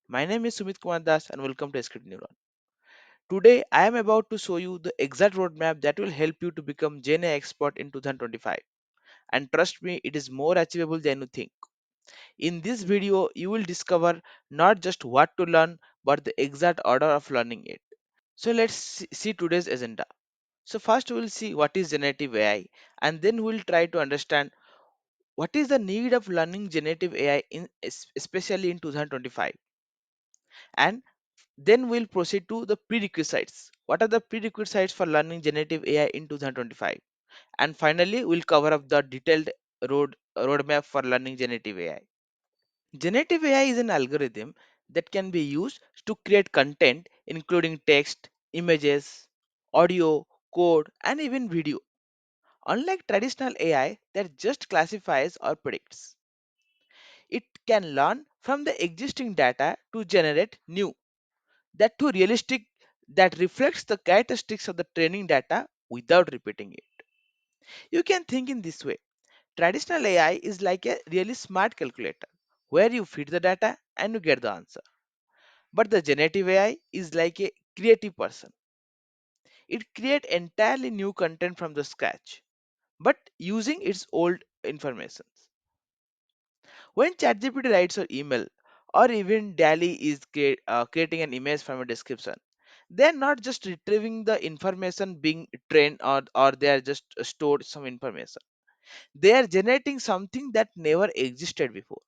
My name is Sumit Kumar Das and welcome to Script Neuron. Today I am about to show you the exact roadmap that will help you to become GenAI expert in 2025. And trust me, it is more achievable than you think. In this video, you will discover not just what to learn, but the exact order of learning it. So let's see today's agenda. So first we will see what is generative AI, and then we'll try to understand what is the need of learning generative AI especially in 2025. And then we'll proceed to the prerequisites. What are the prerequisites for learning generative AI in 2025? And finally, we'll cover up the detailed roadmap for learning generative AI. Generative AI is an algorithm that can be used to create content, including text, images, audio, code, and even video. Unlike traditional AI that just classifies or predicts, it can learn from the existing data to generate new that too realistic that reflects the characteristics of the training data without repeating it. You can think in this way. Traditional AI is like a really smart calculator where you feed the data and you get the answer. But the generative AI is like a creative person. It creates entirely new content from the scratch, but using its old information. When ChatGPT writes an email or even DALI is creating an image from a description, they're not just retrieving the information being trained or they are just stored some information. They are generating something that never existed before.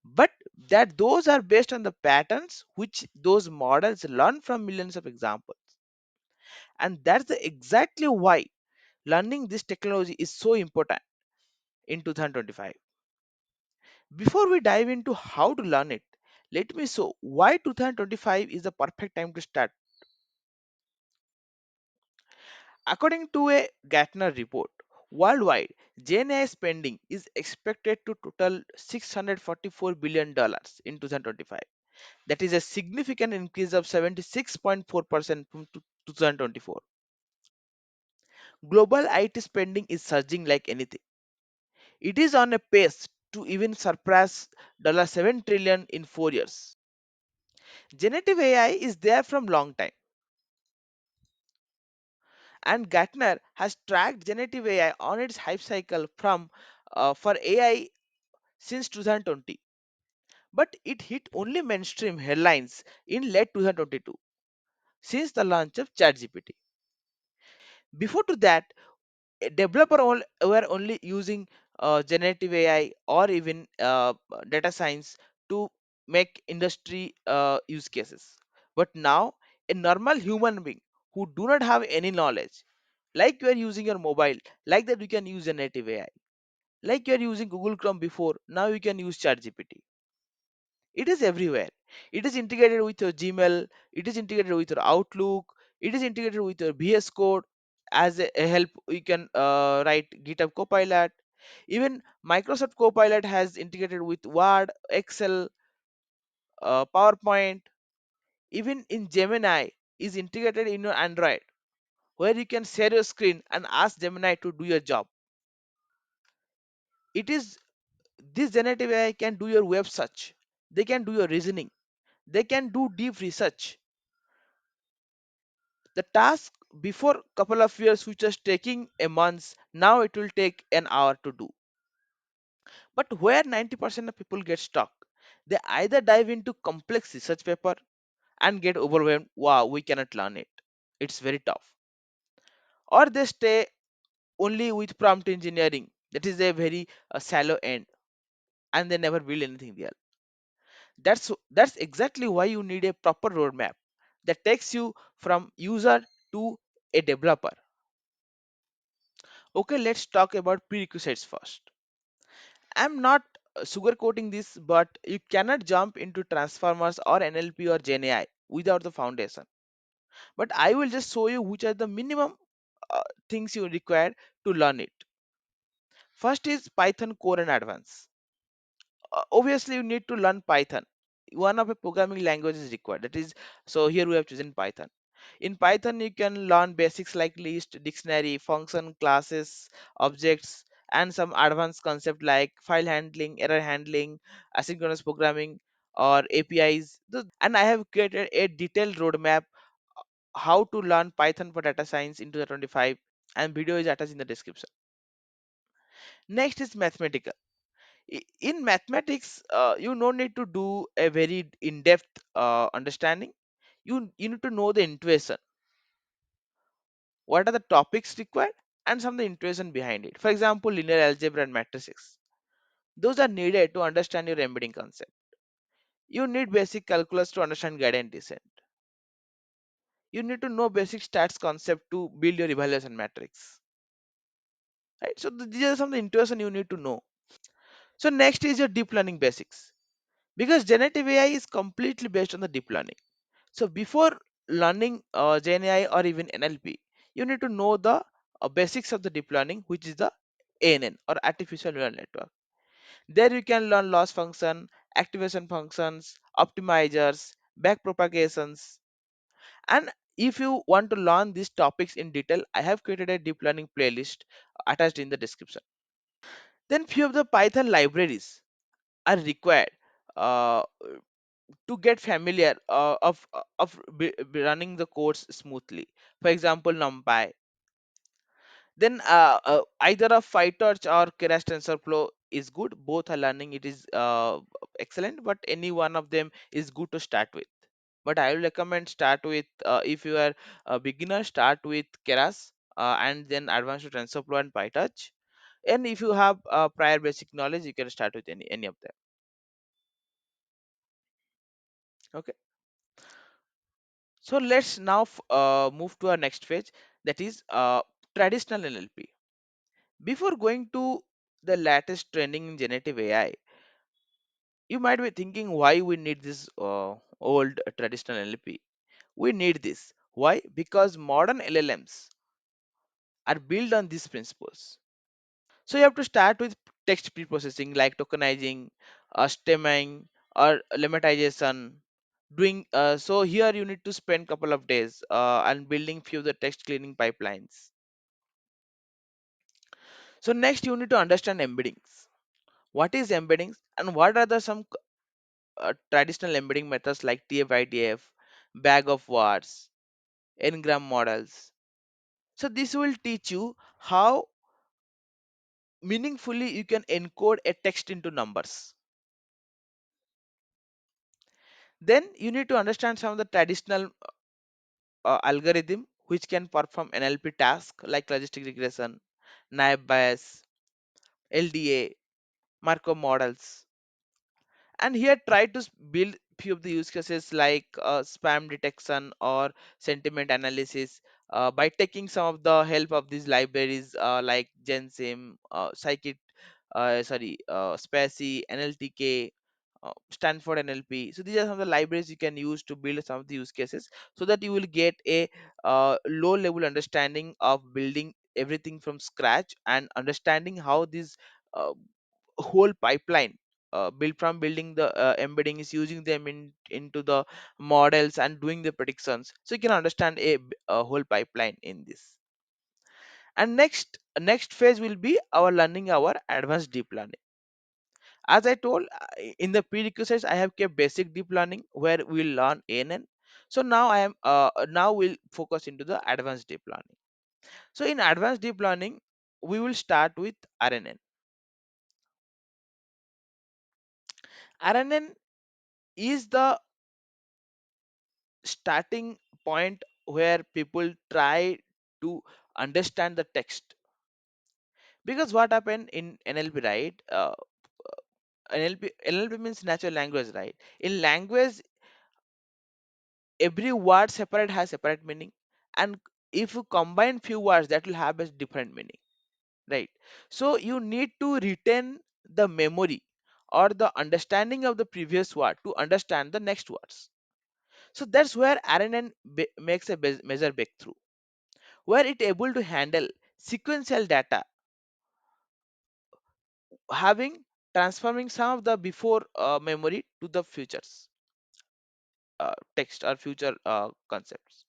But that those are based on the patterns which those models learn from millions of examples. And that's exactly why learning this technology is so important in 2025. Before we dive into how to learn it, let me show why 2025 is the perfect time to start. According to a Gartner report, worldwide GenAI spending is expected to total $644 billion in 2025. That is a significant increase of 76.4% from 2024. Global IT spending is surging like anything. It is on a pace to even surpass $7 trillion in 4 years. Generative AI is there from long time, and Gartner has tracked generative AI on its hype cycle from for AI since 2020, but it hit only mainstream headlines in late 2022 since the launch of ChatGPT. Before to that, a developer were only using generative AI or even data science to make industry use cases. But now, a normal human being who do not have any knowledge, like you are using your mobile, like that you can use generative AI. Like you are using Google Chrome before, now you can use ChatGPT. It is everywhere. It is integrated with your Gmail, it is integrated with your Outlook, it is integrated with your VS Code. As a help, you can write GitHub Copilot. Even Microsoft Copilot has integrated with Word, Excel, PowerPoint. Even in Gemini is integrated in your Android, where you can share your screen and ask Gemini to do your job. It is this generative AI can do your web search. They can do your reasoning. They can do deep research. The task before couple of years which was taking a month, now it will take an hour to do. But where 90% of people get stuck, they either dive into complex research paper and get overwhelmed, wow, we cannot learn it, it's very tough, or they stay only with prompt engineering, that is a very shallow end, and they never build anything there. That's exactly why you need a proper roadmap that takes you from user to a developer. Okay, let's talk about prerequisites first. I'm not sugarcoating this, but you cannot jump into transformers or NLP or GenAI without the foundation. But I will just show you which are the minimum things you require to learn it. First is Python core and advance. Obviously, you need to learn Python. One of a programming language is required. That is, so here we have chosen Python. In Python, you can learn basics like list, dictionary, function, classes, objects, and some advanced concept like file handling, error handling, asynchronous programming. or APIs. And I have created a detailed roadmap how to learn Python for data science into the 25, and video is attached in the description. Next is mathematical. In mathematics, you no need to do a very in-depth understanding. You need to know the intuition, what are the topics required, and some of the intuition behind it. For example, linear algebra and matrices. Those are needed to understand your embedding concept. You need basic calculus to understand gradient descent. You need to know basic stats concept to build your evaluation matrix. Right? So these are some of the intuition you need to know. So next is your deep learning basics. Because generative AI is completely based on the deep learning. So before learning GenAI or even NLP, you need to know the basics of the deep learning, which is the ANN or artificial neural network. There you can learn loss function, activation functions, optimizers, back propagations, and if you want to learn these topics in detail, I have created a deep learning playlist attached in the description. Then few of the Python libraries are required uh, to get familiar running the codes smoothly. For example, NumPy. Then either a PyTorch or Keras TensorFlow is good. Both are learning. It is excellent, but any one of them is good to start with. But I will recommend start with if you are a beginner, start with Keras and then advance to TensorFlow and PyTorch. And if you have prior basic knowledge, you can start with any of them. Okay. So let's now move to our next phase, that is traditional NLP. Before going to the latest trending in generative AI, you might be thinking why we need this old traditional NLP. We need this. Why? Because modern LLMs are built on these principles. So you have to start with text preprocessing like tokenizing, stemming, or lemmatization. Doing so here you need to spend couple of days and building few of the text cleaning pipelines. So next you need to understand embeddings. What is embeddings and what are the some traditional embedding methods like TF-IDF, bag of words, n-gram models. So this will teach you how meaningfully you can encode a text into numbers. Then you need to understand some of the traditional algorithm which can perform NLP tasks like logistic regression, naive Bayes, LDA, Markov models. And here try to build few of the use cases like spam detection or sentiment analysis by taking some of the help of these libraries like Gensim, Spacy, NLTK, Stanford NLP. So these are some of the libraries you can use to build some of the use cases so that you will get a low level understanding of building everything from scratch and understanding how this uh, whole pipeline built from building the embedding is using them into the models and doing the predictions, so you can understand a whole pipeline in this. And next phase will be our learning our advanced deep learning. As I told in the prerequisites, I have kept basic deep learning where we'll learn ANN. So now we'll focus into the advanced deep learning. So in advanced deep learning, we will start with RNN. RNN is the starting point where people try to understand the text, because what happened in NLP, right? NLP means natural language, right? In language, every word separate has separate meaning, and if you combine few words, that will have a different meaning, right? So you need to retain the memory or the understanding of the previous word to understand the next words. So that's where RNN makes a major breakthrough, where it able to handle sequential data, having transforming some of the before memory to the futures text or future concepts.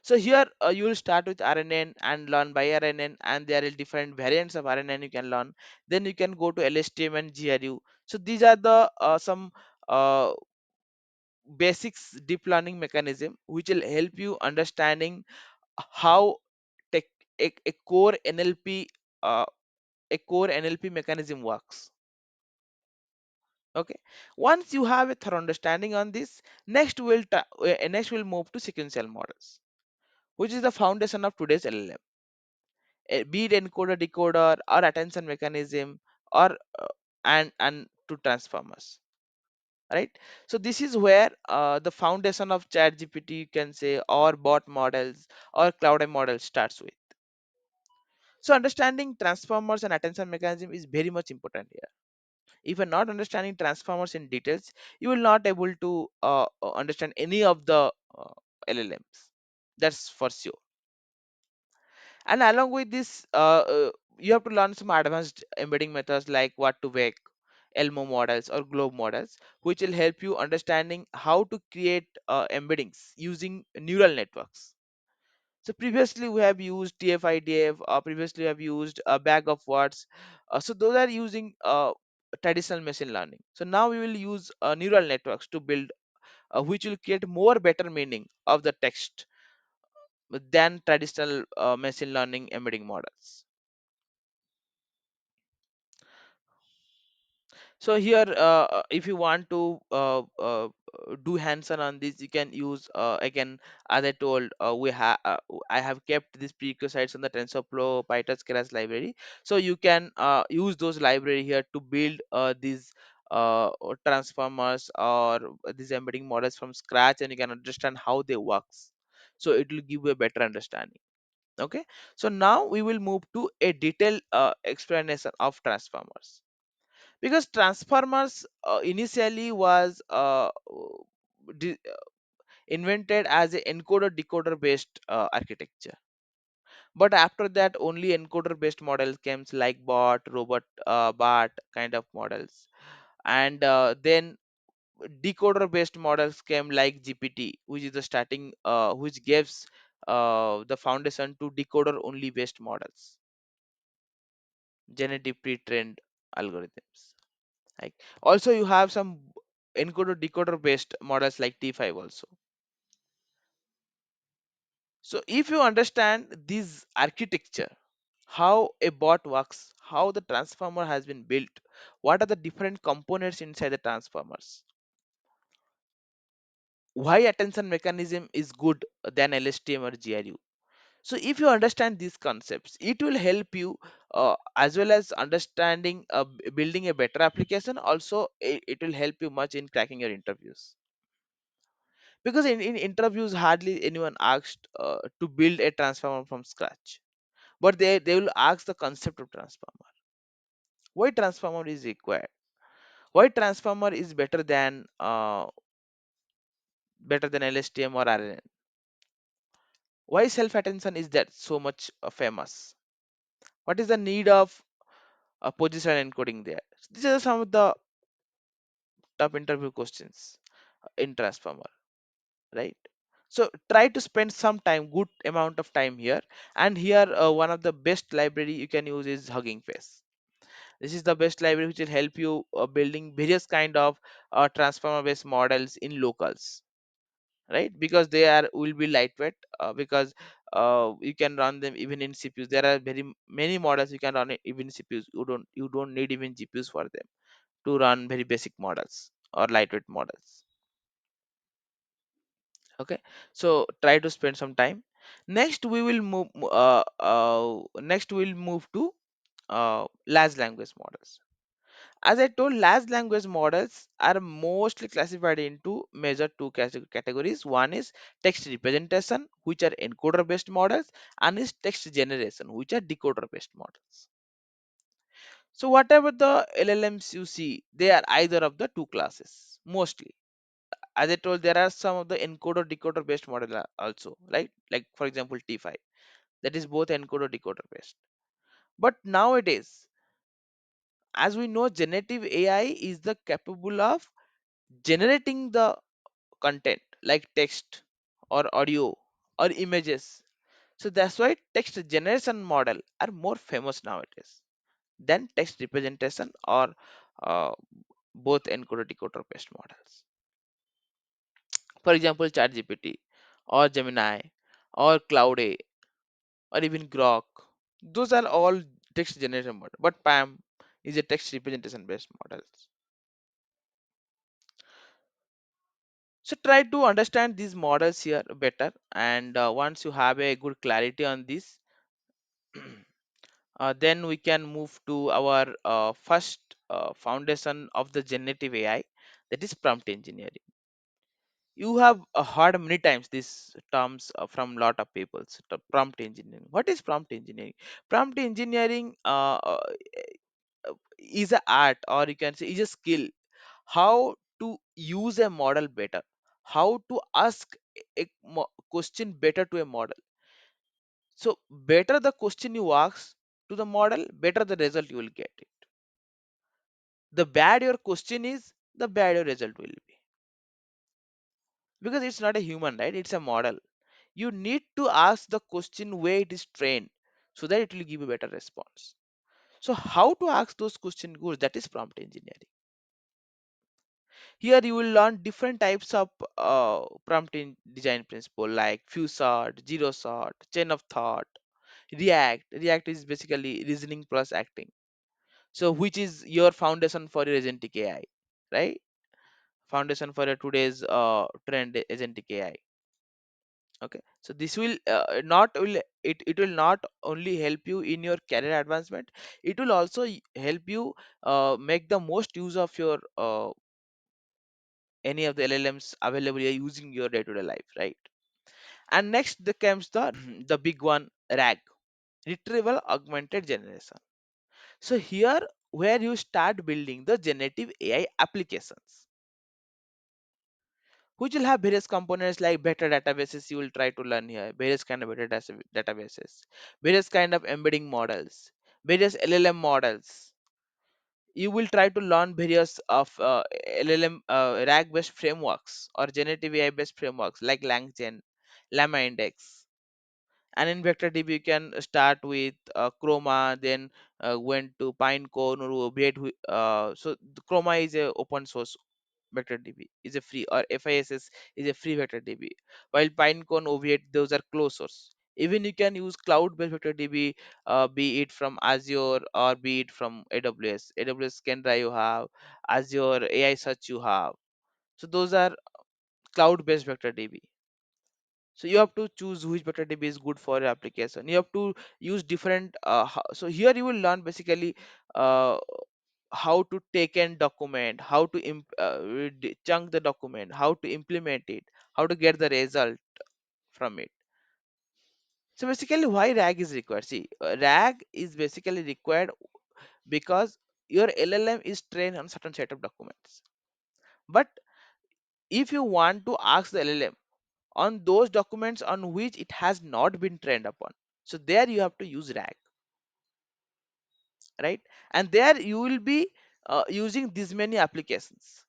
So here you will start with RNN and learn by RNN, and there are different variants of RNN you can learn. Then you can go to LSTM and GRU. So these are the some uh, basics deep learning mechanism which will help you understanding how tech, a core NLP uh, a core NLP mechanism works. Okay, once you have a thorough understanding on this, next we'll move to sequential models, which is the foundation of today's LLM. Be it encoder, decoder, or attention mechanism, or and to transformers. Right. So this is where the foundation of ChatGPT, you can say, or bot models or cloud models starts with. So understanding transformers and attention mechanism is very much important here. If you're not understanding transformers in details, you will not able to understand any of the LLMs. That's for sure. And along with this, you have to learn some advanced embedding methods like what to wake, Elmo models or globe models, which will help you understanding how to create embeddings using neural networks. So previously we have used TF-IDF, previously we have used a bag of words. So those are using traditional machine learning. So now we will use neural networks to build, which will create more better meaning of the text than traditional machine learning embedding models. So here, if you want to do hands-on on this, you can use again, as I told, I have kept these prerequisites on the TensorFlow PyTorch Keras library. So you can use those library here to build these transformers or these embedding models from scratch, and you can understand how they works. So it will give you a better understanding. Okay. So now we will move to a detailed explanation of transformers, because transformers initially was de- invented as a encoder decoder based architecture, but after that only encoder based models came like bot robot bart kind of models, and then decoder based models came like GPT, which is the starting which gives the foundation to decoder only based models, genetic pre-trained algorithms. Like, also you have some encoder decoder based models like T5 also. So if you understand this architecture, how a bot works, how the transformer has been built, what are the different components inside the transformers, why attention mechanism is good than LSTM or GRU. So if you understand these concepts, it will help you as well as understanding building a better application. Also, it will help you much in cracking your interviews, because in interviews hardly anyone asked to build a transformer from scratch, but they will ask the concept of transformer, why transformer is required, why transformer is better than LSTM or RNN, why self attention is that so much famous, what is the need of position encoding there. These are some of the top interview questions in transformer, right? So try to spend some time, good amount of time here. And here one of the best library you can use is Hugging Face. This is the best library which will help you building various kind of transformer based models in locals, right? Because they are will be lightweight, because you can run them even in CPUs. There are many models you can run it even in CPUs. You don't need even GPUs for them to run very basic models or lightweight models. Okay, so try to spend some time. Next we'll move to large language models. As I told, large language models are mostly classified into major two categories. One is text representation, which are encoder based models, and is text generation, which are decoder based models. So whatever the LLMs you see, they are either of the two classes mostly. As I told, there are some of the encoder decoder based model also, right? Like for example T5, that is both encoder decoder based. But nowadays, as we know, generative AI is the capable of generating the content like text or audio or images. So that's why text generation model are more famous nowadays than text representation or uh, both encoder decoder based models. For example, ChatGPT or Gemini or Cloud A or even Grok. Those are all text generation model. But PAM is a text representation based model. So try to understand these models here better. And once you have a good clarity on this, then we can move to our first foundation of the generative AI, that is prompt engineering. You have heard many times these terms from lot of people. So, prompt engineering. What is prompt engineering? Prompt engineering is a art, or you can say is a skill, how to use a model better, how to ask question better to a model. So better the question you ask to the model, better the result you will get it. The bad your question is, the bad your result will be, because it's not a human, right? It's a model. You need to ask the question where it is trained, so that it will give a better response. So how to ask those questions good, that is prompt engineering. Here you will learn different types of prompt in design principle, like few sort, zero sort, chain of thought, react is basically reasoning plus acting. So which is your foundation for your agentic AI, right? Foundation for your today's trend agentic AI. Okay, so this will not will it will not only help you in your career advancement, it will also help you make the most use of your any of the LLMs available you're using your day-to-day life, right? And next the comes the the big one, RAG, retrieval augmented generation. So here where you start building the generative AI applications, which will have various components like better databases. You will try to learn here various kind of better databases, various kind of embedding models, various LLM models. You will try to learn various of LLM RAG based frameworks or generative AI based frameworks like LangChain, Llama Index. And in vector DB, you can start with Chroma, then went to Pinecone or Oviate. So the Chroma is a open source vector DB, is a free, or FISS is a free vector DB, while Pinecone, Oviate, those are closed source. Even you can use cloud-based vector DB, be it from Azure or be it from AWS. AWS Kendra you have, Azure AI Search you have. So those are cloud-based vector DB. So you have to choose which vector DB is good for your application. You have to use different. So here you will learn basically uh, how to take an document, how to chunk the document, how to implement it, how to get the result from it. So basically, why RAG is required? See, RAG is basically required because your LLM is trained on certain set of documents. But if you want to ask the LLM on those documents on which it has not been trained upon, so there you have to use RAG, right? And there you will be using these many applications.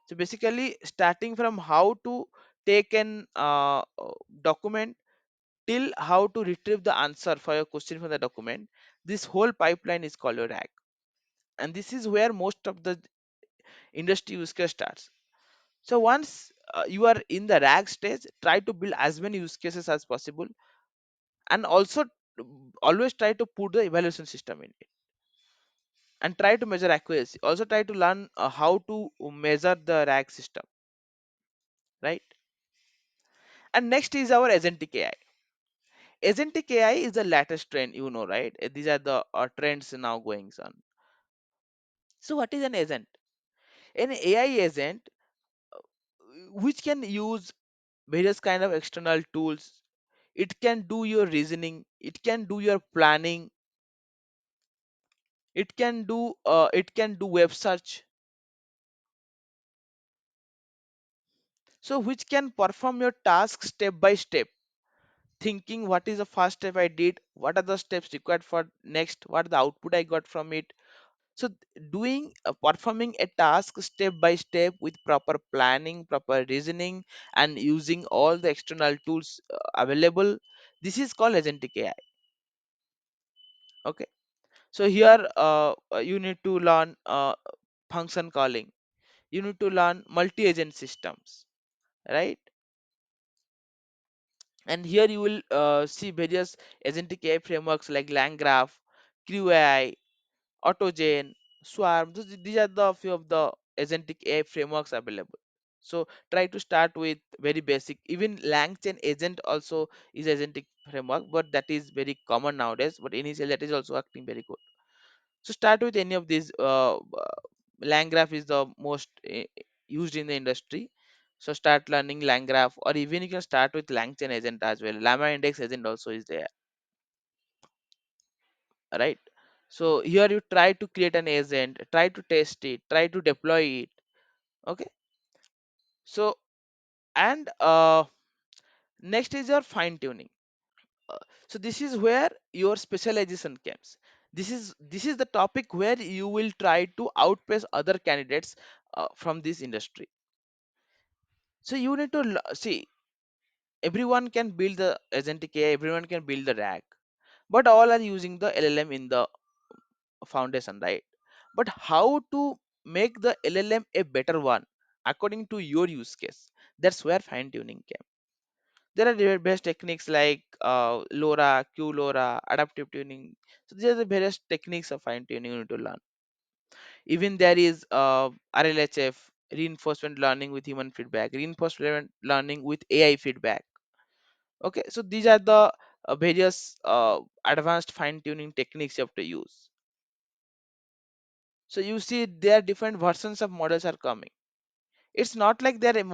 So basically, starting from how to take an document till how to retrieve the answer for your question from the document, this whole pipeline is called a RAG. And this is where most of the industry use case starts. So once you are in the RAG stage, try to build as many use cases as possible, and also always try to put the evaluation system in it and try to measure accuracy. Also try to learn how to measure the RAG system, right? And next is our agentic AI. Agentic AI is the latest trend, you know, right? These are the trends now going on. So, what is an agent? An AI agent which can use various kind of external tools. It can do your reasoning. It can do your planning. It can do web search. So, which can perform your task step by step, thinking what is the first step I did, what are the steps required for next, what are the output I got from it. So doing performing a task step by step with proper planning, proper reasoning, and using all the external tools available, this is called agentic AI. Okay, so here you need to learn function calling. You need to learn multi-agent systems, right? And here you will see various agentic AI frameworks like LangGraph, CrewAI, AutoGen, Swarm. These are the few of the agentic AI frameworks available. So try to start with very basic. Even LangChain agent also is agentic framework, but that is very common nowadays. But initially that is also acting very good. So start with any of these. LangGraph is the most used in the industry. So start learning LangGraph, or even you can start with LangChain agent as well. Llama Index agent also is there, right? So here you try to create an agent, try to test it, try to deploy it. Okay. So and next is your fine tuning. Uh, so this is where your specialization comes. This is the topic where you will try to outpace other candidates from this industry. So you need to see, everyone can build the agentic AI, everyone can build the RAG, but all are using the LLM in the foundation, right? But how to make the LLM a better one according to your use case? That's where fine tuning came. There are best techniques like LoRa, QLoRa, adaptive tuning. So these are the various techniques of fine tuning you need to learn. Even there is RLHF, reinforcement learning with human feedback, reinforcement learning with AI feedback. Okay, so these are the various advanced fine tuning techniques you have to use. So you see, there are different versions of models are coming. It's not like they're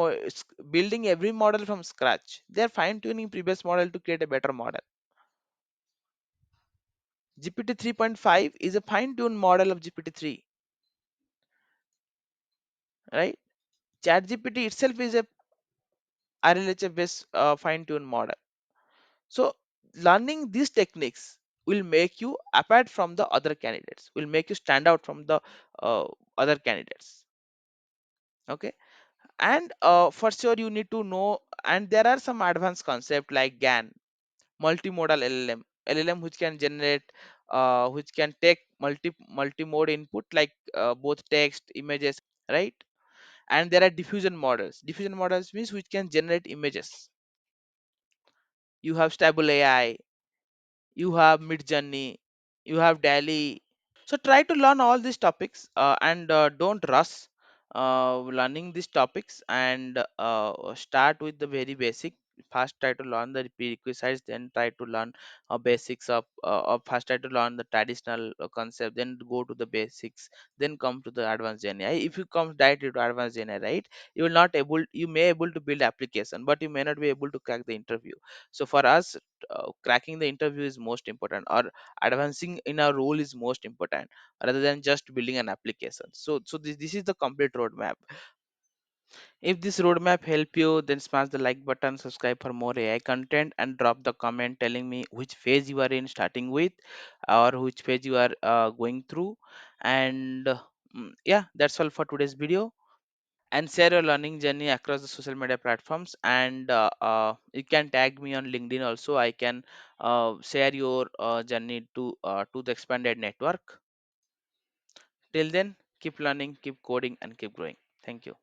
building every model from scratch. They're fine tuning previous model to create a better model. GPT 3.5 is a fine tuned model of GPT 3, right? ChatGPT itself is a RLHF based fine tuned model. So learning these techniques will make you apart from the other candidates, will make you stand out from the uh, other candidates. Okay. And for sure you need to know, and there are some advanced concept like GAN, multimodal LLM which can generate which can take multi-mode input like both text, images, right? And there are diffusion models means which can generate images. You have stable AI, you have mid journey, you have daily. So try to learn all these topics and don't rush learning these topics, and start with the very basic. First try to learn the prerequisites, then try to learn basics of first try to learn the traditional concept, then go to the basics, then come to the advanced gen AI. If you come directly to advanced gen AI, right, you will not able, you may able to build application, but you may not be able to crack the interview. So for us, cracking the interview is most important, or advancing in our role is most important, rather than just building an application. So this is the complete roadmap. If this roadmap help you, then smash the like button, subscribe for more AI content, and drop the comment telling me which phase you are in starting with, or which phase you are going through. And yeah, that's all for today's video. And share your learning journey across the social media platforms, and you can tag me on LinkedIn also. I can share your journey to the expanded network. Till then, keep learning, keep coding, and keep growing. Thank you.